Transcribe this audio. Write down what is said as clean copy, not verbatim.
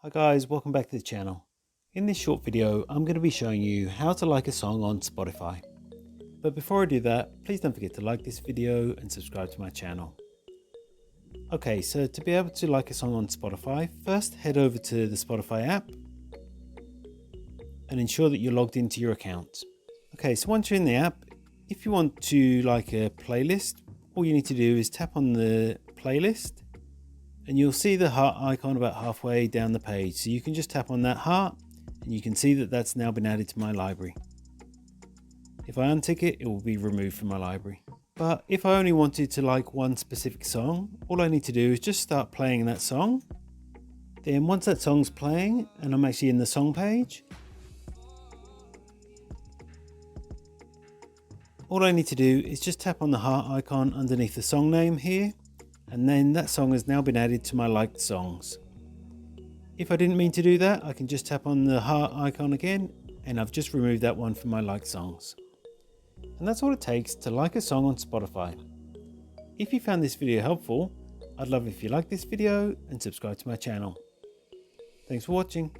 Hi guys, welcome back to the channel. In this short video, I'm going to be showing you how to like a song on Spotify. But before I do that, please don't forget to like this video and subscribe to my channel. Okay, so to be able to like a song on Spotify, first head over to the Spotify app and ensure that you're logged into your account. Okay, so once you're in the app, if you want to like a playlist, all you need to do is tap on the playlist and you'll see the heart icon about halfway down the page. So you can just tap on that heart and you can see that that's now been added to my library. If I untick it, it will be removed from my library. But if I only wanted to like one specific song, all I need to do is just start playing that song. Then once that song's playing and I'm actually in the song page, all I need to do is just tap on the heart icon underneath the song name here, and then that song has now been added to my liked songs. If I didn't mean to do that, I can just tap on the heart icon again, and I've just removed that one from my liked songs. And that's all it takes to like a song on Spotify. If you found this video helpful, I'd love if you like this video and subscribe to my channel. Thanks for watching.